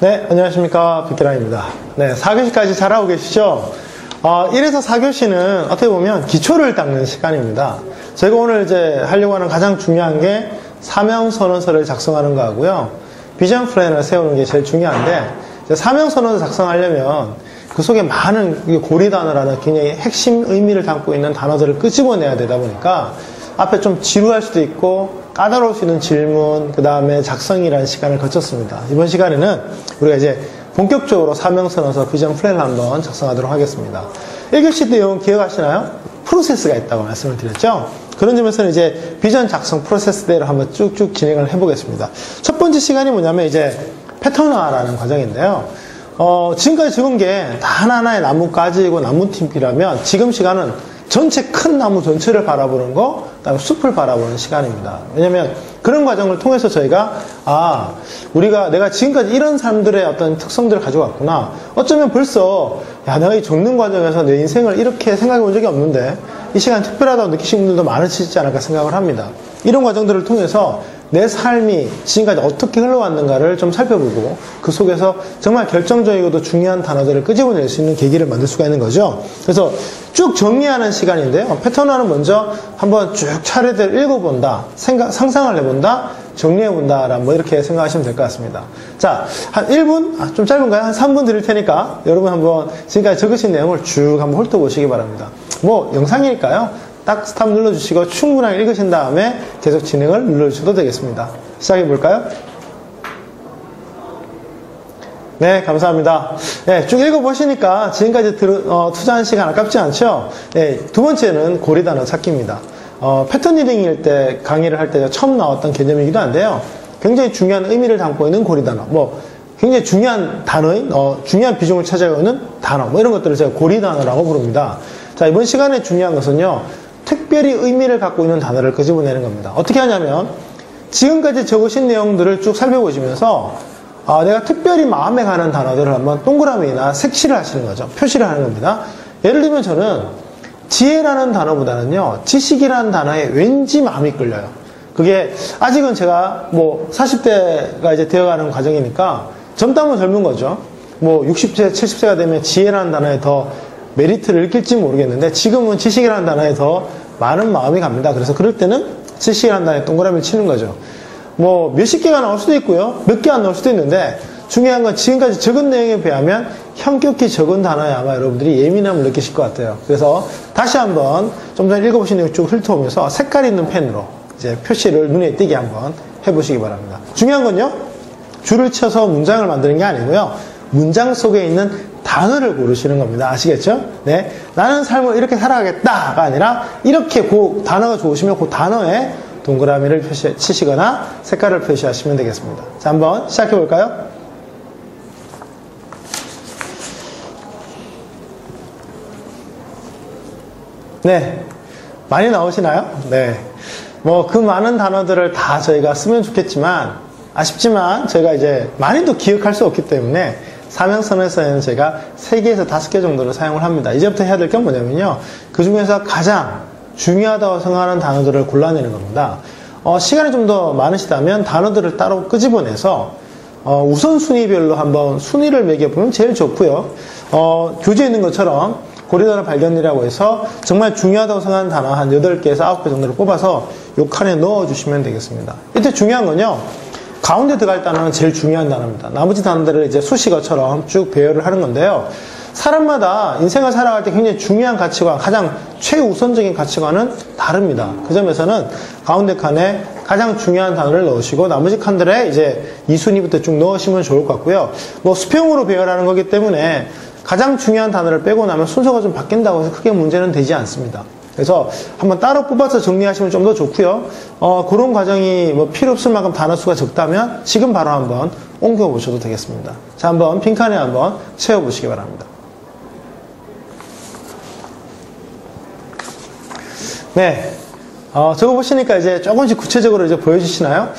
네, 안녕하십니까. 백기란입니다. 네, 4교시까지 잘하고 계시죠? 1에서 4교시는 어떻게 보면 기초를 닦는 시간입니다. 저희가 오늘 이제 하려고 하는 가장 중요한 게 사명선언서를 작성하는 거하고요. 비전 플랜을 세우는 게 제일 중요한데, 사명선언을 작성하려면 그 속에 많은 고리 단어라는 굉장히 핵심 의미를 담고 있는 단어들을 끄집어내야 되다 보니까 앞에 좀 지루할 수도 있고 까다로울 수 있는 질문, 그 다음에 작성이라는 시간을 거쳤습니다. 이번 시간에는 우리가 이제 본격적으로 사명선언서 비전 플랜을 한번 작성하도록 하겠습니다. 1교시 내용 기억하시나요? 프로세스가 있다고 말씀을 드렸죠? 그런 점에서는 이제 비전 작성 프로세스대로 한번 쭉쭉 진행을 해보겠습니다. 첫 번째 시간이 뭐냐면 이제 패턴화라는 과정인데요. 지금까지 적은 게 다 하나하나의 나뭇가지이고 나무팀이라면 지금 시간은 전체 큰 나무 전체를 바라보는 거, 그다음에 숲을 바라보는 시간입니다. 왜냐면 그런 과정을 통해서 저희가 내가 지금까지 이런 사람들의 어떤 특성들을 가지고 왔구나. 어쩌면 벌써 내가 이 적는 과정에서 내 인생을 이렇게 생각해 본 적이 없는데 이 시간 특별하다고 느끼신 분들도 많으시지 않을까 생각을 합니다. 이런 과정들을 통해서 내 삶이 지금까지 어떻게 흘러왔는가를 좀 살펴보고 그 속에서 정말 결정적이고도 중요한 단어들을 끄집어낼 수 있는 계기를 만들 수가 있는 거죠. 그래서 쭉 정리하는 시간인데요. 패턴화는 먼저 한번 쭉 차례대로 읽어본다, 상상을 해본다, 정리해본다, 뭐 이렇게 생각하시면 될 것 같습니다. 자, 한 1분? 좀 짧은가요? 한 3분 드릴 테니까 여러분 한번 지금까지 적으신 내용을 쭉 한번 훑어보시기 바랍니다. 뭐 영상이니까요. 딱 스탑 눌러주시고 충분하게 읽으신 다음에 계속 진행을 눌러주셔도 되겠습니다. 시작해볼까요? 네, 감사합니다. 네, 쭉 읽어보시니까 지금까지 투자한 시간 아깝지 않죠? 네, 두 번째는 고리 단어 찾기입니다. 패턴 리딩일 때, 강의를 할 때 처음 나왔던 개념이기도 한데요. 굉장히 중요한 의미를 담고 있는 고리 단어. 굉장히 중요한 단어인, 중요한 비중을 차지하고 있는 단어. 이런 것들을 제가 고리 단어라고 부릅니다. 자, 이번 시간에 중요한 것은요. 특별히 의미를 갖고 있는 단어를 끄집어내는 겁니다. 어떻게 하냐면 지금까지 적으신 내용들을 쭉 살펴보시면서 내가 특별히 마음에 가는 단어들을 한번 동그라미나 색칠을 하시는 거죠. 표시를 하는 겁니다. 예를 들면 저는 지혜라는 단어보다는요. 지식이라는 단어에 왠지 마음이 끌려요. 그게 아직은 제가 40대가 이제 되어가는 과정이니까 젊다면 젊은 거죠. 60세, 70세가 되면 지혜라는 단어에 더 메리트를 느낄지 모르겠는데 지금은 지식이라는 단어에 더 많은 마음이 갑니다. 그래서 그럴 때는 지식이라는 단어에 동그라미를 치는 거죠. 몇십 개가 나올 수도 있고요. 몇 개 안 나올 수도 있는데 중요한 건 지금까지 적은 내용에 비하면 현격히 적은 단어에 아마 여러분들이 예민함을 느끼실 것 같아요. 그래서 다시 한번 좀 전에 읽어보신 내용 쭉 훑어보면서 색깔 있는 펜으로 이제 표시를 눈에 띄게 한번 해보시기 바랍니다. 중요한 건요. 줄을 쳐서 문장을 만드는 게 아니고요. 문장 속에 있는 단어를 고르시는 겁니다. 아시겠죠? 네. 나는 삶을 이렇게 살아가겠다가 아니라 이렇게 단어가 좋으시면 그 단어에 동그라미를 치시거나 색깔을 표시하시면 되겠습니다. 자, 한번 시작해 볼까요? 네. 많이 나오시나요? 네. 그 많은 단어들을 다 저희가 쓰면 좋겠지만 아쉽지만 저희가 이제 많이도 기억할 수 없기 때문에 사명선언서에는 제가 3개에서 5개 정도를 사용을 합니다. 이제부터 해야 될 게 뭐냐면요. 그 중에서 가장 중요하다고 생각하는 단어들을 골라내는 겁니다. 시간이 좀 더 많으시다면 단어들을 따로 끄집어내서 우선순위별로 한번 순위를 매겨보면 제일 좋고요. 교재에 있는 것처럼 고리단어 발견이라고 해서 정말 중요하다고 생각하는 단어 한 8개에서 9개 정도를 뽑아서 이 칸에 넣어주시면 되겠습니다. 이때 중요한 건요. 가운데 들어갈 단어는 제일 중요한 단어입니다. 나머지 단어들을 이제 수식어처럼 쭉 배열을 하는 건데요. 사람마다 인생을 살아갈 때 굉장히 중요한 가치관, 가장 최우선적인 가치관은 다릅니다. 그 점에서는 가운데 칸에 가장 중요한 단어를 넣으시고 나머지 칸들에 이제 2순위부터 쭉 넣으시면 좋을 것 같고요. 수평으로 배열하는 거기 때문에 가장 중요한 단어를 빼고 나면 순서가 좀 바뀐다고 해서 크게 문제는 되지 않습니다. 그래서 한번 따로 뽑아서 정리하시면 좀 더 좋고요. 그런 과정이 필요 없을 만큼 단어 수가 적다면 지금 바로 한번 옮겨보셔도 되겠습니다. 자, 한번 빈칸에 한번 채워보시기 바랍니다. 네. 적어보시니까 이제 조금씩 구체적으로 이제 보여주시나요?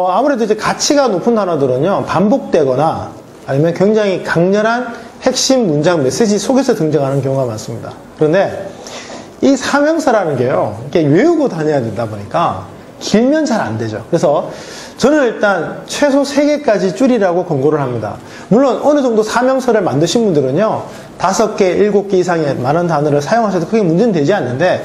아무래도 이제 가치가 높은 단어들은요, 반복되거나 아니면 굉장히 강렬한 핵심 문장 메시지 속에서 등장하는 경우가 많습니다. 그런데 이 사명사라는 게요, 이렇게 외우고 다녀야 되다 보니까 길면 잘 안 되죠. 그래서 저는 일단 최소 3개까지 줄이라고 권고를 합니다. 물론 어느 정도 사명서를 만드신 분들은요, 5개, 7개 이상의 많은 단어를 사용하셔도 크게 문제는 되지 않는데,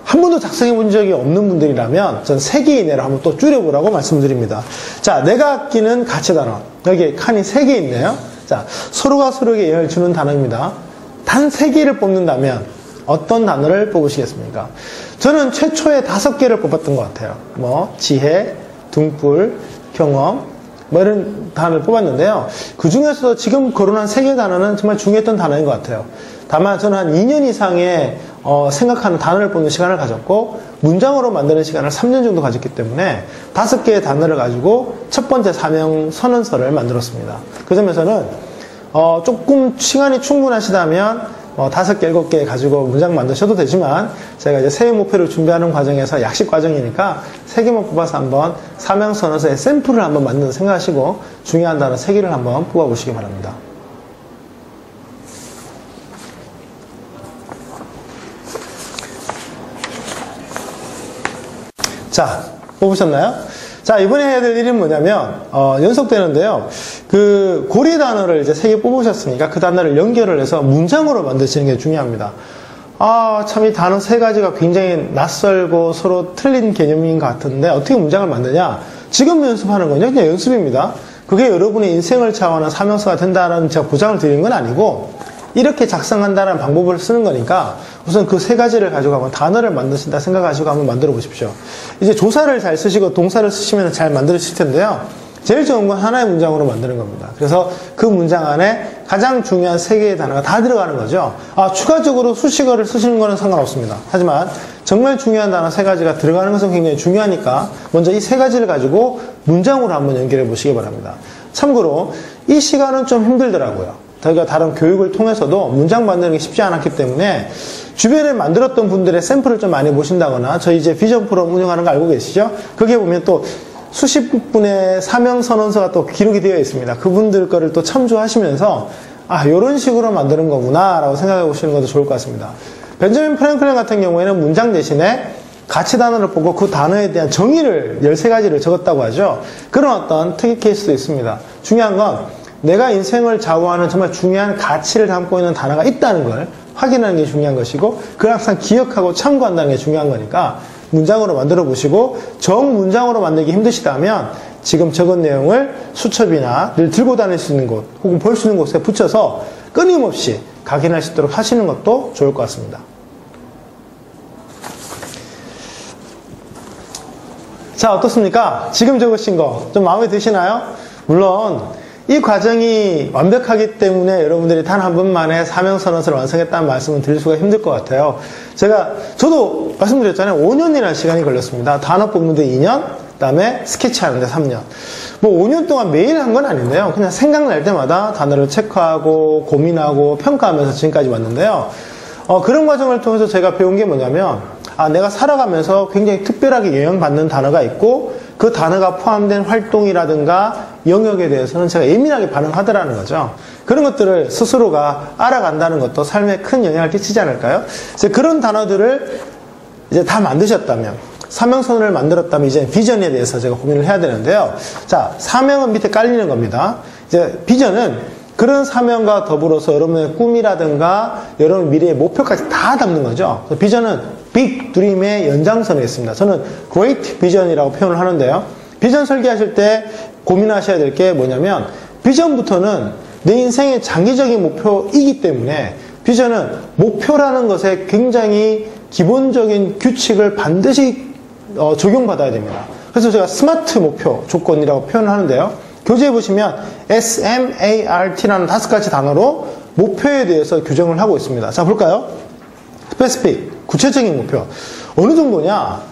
한 번도 작성해 본 적이 없는 분들이라면 전 3개 이내로 한번 또 줄여보라고 말씀드립니다. 자, 내가 아끼는 가치 단어. 여기 칸이 3개 있네요. 자, 서로가 서로에게 영향을 주는 단어입니다. 단 3개를 뽑는다면 어떤 단어를 뽑으시겠습니까? 저는 최초에 5개를 뽑았던 것 같아요. 지혜, 등불, 경험, 이런 단어를 뽑았는데요. 그 중에서도 지금 거론한 3개 단어는 정말 중요했던 단어인 것 같아요. 다만 저는 한 2년 이상의 생각하는 단어를 뽑는 시간을 가졌고, 문장으로 만드는 시간을 3년 정도 가졌기 때문에 5개의 단어를 가지고 첫 번째 사명 선언서를 만들었습니다. 그 점에서는 조금 시간이 충분하시다면 5개, 7개 가지고 문장 만드셔도 되지만, 제가 이제 새해 목표를 준비하는 과정에서 약식 과정이니까 3개만 뽑아서 한번 사명선언서의 샘플을 한번 만드는 생각하시고, 중요한 단어 3개를 한번 뽑아보시기 바랍니다. 자, 뽑으셨나요? 자, 이번에 해야 될 일은 뭐냐면, 연속되는데요. 그 고리 단어를 이제 3개 뽑으셨으니까 그 단어를 연결을 해서 문장으로 만드시는 게 중요합니다. 참 이 단어 3가지가 굉장히 낯설고 서로 틀린 개념인 것 같은데 어떻게 문장을 만드냐? 지금 연습하는 건요, 그냥 연습입니다. 그게 여러분의 인생을 좌우하는 사명서가 된다는 제가 보장을 드리는 건 아니고, 이렇게 작성한다는 방법을 쓰는 거니까 우선 그 3가지를 가지고 한번 단어를 만드신다 생각하시고 한번 만들어 보십시오. 이제 조사를 잘 쓰시고 동사를 쓰시면 잘 만드실 텐데요. 제일 좋은 건 하나의 문장으로 만드는 겁니다. 그래서 그 문장 안에 가장 중요한 3개의 단어가 다 들어가는 거죠. 추가적으로 수식어를 쓰시는 거는 상관없습니다. 하지만 정말 중요한 단어 3가지가 들어가는 것은 굉장히 중요하니까 먼저 이 3가지를 가지고 문장으로 한번 연결해 보시기 바랍니다. 참고로 이 시간은 좀 힘들더라고요. 저희가 다른 교육을 통해서도 문장 만드는 게 쉽지 않았기 때문에 주변에 만들었던 분들의 샘플을 좀 많이 보신다거나, 저희 이제 비전 프로그램 운영하는 거 알고 계시죠? 거기에 보면 또 수십 분의 사명선언서가 또 기록이 되어 있습니다. 그분들 거를 또 참조하시면서 이런 식으로 만드는 거구나 라고 생각해 보시는 것도 좋을 것 같습니다. 벤저민 프랭클린 같은 경우에는 문장 대신에 가치 단어를 보고 그 단어에 대한 정의를 13가지를 적었다고 하죠. 그런 어떤 특이 케이스도 있습니다. 중요한 건 내가 인생을 좌우하는 정말 중요한 가치를 담고 있는 단어가 있다는 걸 확인하는 게 중요한 것이고, 그걸 항상 기억하고 참고한다는 게 중요한 거니까 문장으로 만들어 보시고, 정문장으로 만들기 힘드시다면 지금 적은 내용을 수첩이나 늘 들고 다닐 수 있는 곳 혹은 볼 수 있는 곳에 붙여서 끊임없이 각인할 수 있도록 하시는 것도 좋을 것 같습니다. 자, 어떻습니까? 지금 적으신 거 좀 마음에 드시나요? 물론 이 과정이 완벽하기 때문에 여러분들이 단 한 번 만에 사명선언서를 완성했다는 말씀을 드릴 수가 힘들 것 같아요. 저도 말씀드렸잖아요. 5년이라는 시간이 걸렸습니다. 단어 뽑는데 2년, 그 다음에 스케치하는데 3년. 5년 동안 매일 한 건 아닌데요. 그냥 생각날 때마다 단어를 체크하고 고민하고 평가하면서 지금까지 왔는데요. 그런 과정을 통해서 제가 배운 게 뭐냐면, 내가 살아가면서 굉장히 특별하게 영향받는 단어가 있고, 그 단어가 포함된 활동이라든가 영역에 대해서는 제가 예민하게 반응하더라는 거죠. 그런 것들을 스스로가 알아간다는 것도 삶에 큰 영향을 끼치지 않을까요? 이제 그런 단어들을 이제 다 만드셨다면, 사명선언을 만들었다면 이제 비전에 대해서 제가 고민을 해야 되는데요. 자, 사명은 밑에 깔리는 겁니다. 이제 비전은 그런 사명과 더불어서 여러분의 꿈이라든가 여러분 미래의 목표까지 다 담는 거죠. 비전은 빅 드림의 연장선에 있습니다. 저는 Great Vision이라고 표현을 하는데요. 비전 설계하실 때 고민하셔야 될 게 뭐냐면, 비전부터는 내 인생의 장기적인 목표이기 때문에 비전은 목표라는 것에 굉장히 기본적인 규칙을 반드시 적용받아야 됩니다. 그래서 제가 스마트 목표 조건이라고 표현을 하는데요. 교재에 보시면 SMART라는 5가지 단어로 목표에 대해서 규정을 하고 있습니다. 자, 볼까요? Specific, 구체적인 목표. 어느 정도냐?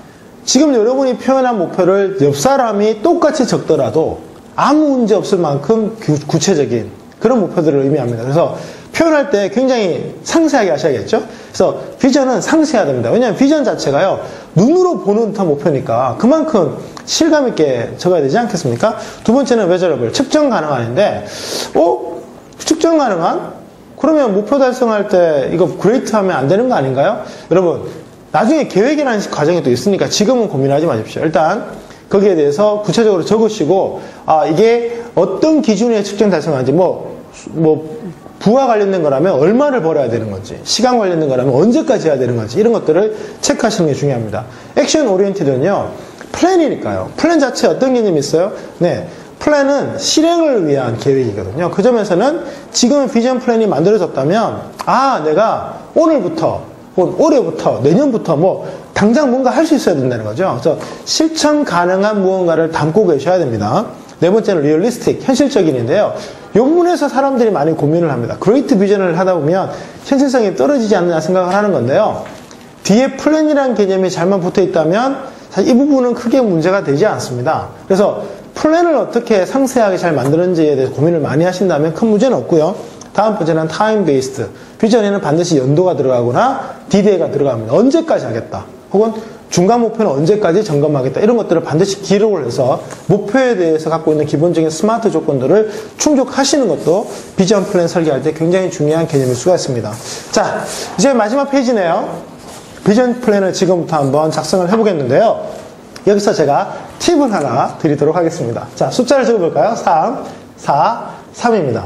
지금 여러분이 표현한 목표를 옆 사람이 똑같이 적더라도 아무 문제 없을 만큼 구체적인 그런 목표들을 의미합니다. 그래서 표현할 때 굉장히 상세하게 하셔야겠죠? 그래서 비전은 상세해야 됩니다. 왜냐하면 비전 자체가요, 눈으로 보는 듯한 목표니까 그만큼 실감 있게 적어야 되지 않겠습니까? 두 번째는 measurable, 측정 가능한인데, 측정 가능한? 그러면 목표 달성할 때 이거 그레이트 하면 안 되는 거 아닌가요? 여러분, 나중에 계획이라는 과정이 또 있으니까 지금은 고민하지 마십시오. 일단 거기에 대해서 구체적으로 적으시고, 이게 어떤 기준에 측정 달성하는지, 부와 관련된 거라면 얼마를 벌어야 되는 건지, 시간 관련된 거라면 언제까지 해야 되는 건지, 이런 것들을 체크하시는 게 중요합니다. 액션 오리엔티드는요, 플랜이니까요. 플랜 자체에 어떤 개념이 있어요? 네. 플랜은 실행을 위한 계획이거든요. 그 점에서는 지금의 비전 플랜이 만들어졌다면, 내가 오늘부터, 올해부터, 내년부터 당장 뭔가 할 수 있어야 된다는 거죠. 그래서 실천 가능한 무언가를 담고 계셔야 됩니다. 네 번째는 리얼리스틱, 현실적인인데요. 이 부분에서 사람들이 많이 고민을 합니다. 그레이트 비전을 하다 보면 현실성이 떨어지지 않느냐 생각을 하는 건데요. 뒤에 플랜이라는 개념이 잘만 붙어 있다면 사실 이 부분은 크게 문제가 되지 않습니다. 그래서 플랜을 어떻게 상세하게 잘 만드는지에 대해서 고민을 많이 하신다면 큰 문제는 없고요. 다음 번째는 타임 베이스드. 비전에는 반드시 연도가 들어가거나 디데이가 들어갑니다. 언제까지 하겠다. 혹은 중간 목표는 언제까지 점검하겠다. 이런 것들을 반드시 기록을 해서 목표에 대해서 갖고 있는 기본적인 스마트 조건들을 충족하시는 것도 비전 플랜 설계할 때 굉장히 중요한 개념일 수가 있습니다. 자, 이제 마지막 페이지네요. 비전 플랜을 지금부터 한번 작성을 해보겠는데요. 여기서 제가 팁을 하나 드리도록 하겠습니다. 자, 숫자를 적어볼까요? 3, 4, 3입니다.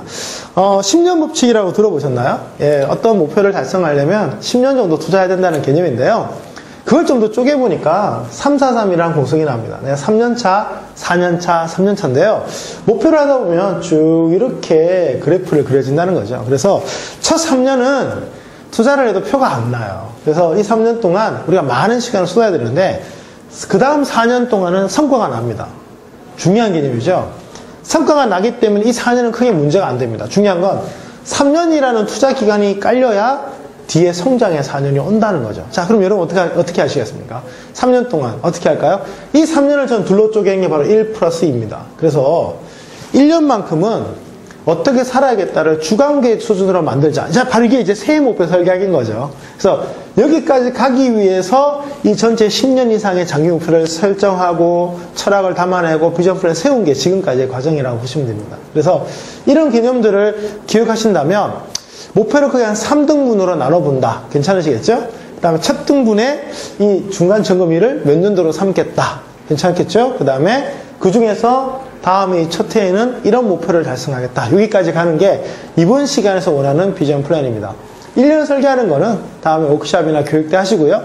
10년 법칙이라고 들어보셨나요? 예, 어떤 목표를 달성하려면 10년 정도 투자해야 된다는 개념인데요. 그걸 좀 더 쪼개보니까 343이라는 공식이 나옵니다. 3년차, 4년차, 3년차인데요. 목표를 하다 보면 쭉 이렇게 그래프를 그려진다는 거죠. 그래서 첫 3년은 투자를 해도 표가 안 나요. 그래서 이 3년 동안 우리가 많은 시간을 쏟아야 되는데 그 다음 4년 동안은 성과가 납니다. 중요한 개념이죠. 성과가 나기 때문에 이 4년은 크게 문제가 안 됩니다. 중요한 건 3년이라는 투자 기간이 깔려야 뒤에 성장의 4년이 온다는 거죠. 자, 그럼 여러분 어떻게 하시겠습니까? 3년 동안 어떻게 할까요? 이 3년을 전 둘로 쪼개는 게 바로 1 플러스 2입니다. 그래서 1년만큼은 어떻게 살아야겠다를 주간계획 수준으로 만들자. 자, 바로 이게 이제 새해 목표 설계학인 거죠. 그래서 여기까지 가기 위해서 이 전체 10년 이상의 장기 목표를 설정하고 철학을 담아내고 비전 플랜 세운 게 지금까지의 과정이라고 보시면 됩니다. 그래서 이런 개념들을 기억하신다면 목표를 크게 한 3등분으로 나눠본다. 괜찮으시겠죠? 그 다음에 첫 등분에 이 중간 점검일을 몇 년도로 삼겠다. 괜찮겠죠? 그 다음에 그 중에서 다음에 이 첫 해에는 이런 목표를 달성하겠다. 여기까지 가는 게 이번 시간에서 원하는 비전 플랜입니다. 1년 설계하는 거는 다음에 워크숍이나 교육 때 하시고요.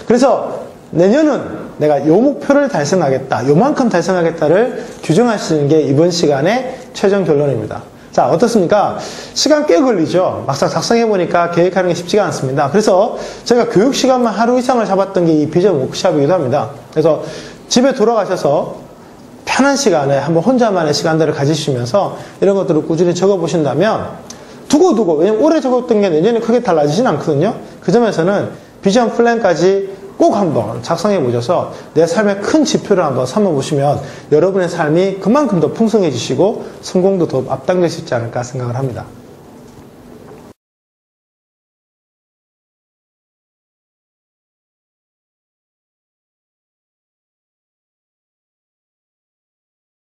그래서 내년은 내가 요 목표를 달성하겠다. 요만큼 달성하겠다를 규정하시는 게 이번 시간의 최종 결론입니다. 자, 어떻습니까? 시간 꽤 걸리죠? 막상 작성해보니까 계획하는 게 쉽지가 않습니다. 그래서 제가 교육 시간만 하루 이상을 잡았던 게 이 비전 워크숍이기도 합니다. 그래서 집에 돌아가셔서 편한 시간에 한번 혼자만의 시간들을 가지시면서 이런 것들을 꾸준히 적어보신다면 두고두고, 왜냐면 올해 적었던 게 내년에 크게 달라지진 않거든요. 그 점에서는 비전 플랜까지 꼭 한번 작성해 보셔서 내 삶의 큰 지표를 한번 삼아보시면 여러분의 삶이 그만큼 더 풍성해지시고 성공도 더 앞당길 수 있지 않을까 생각을 합니다.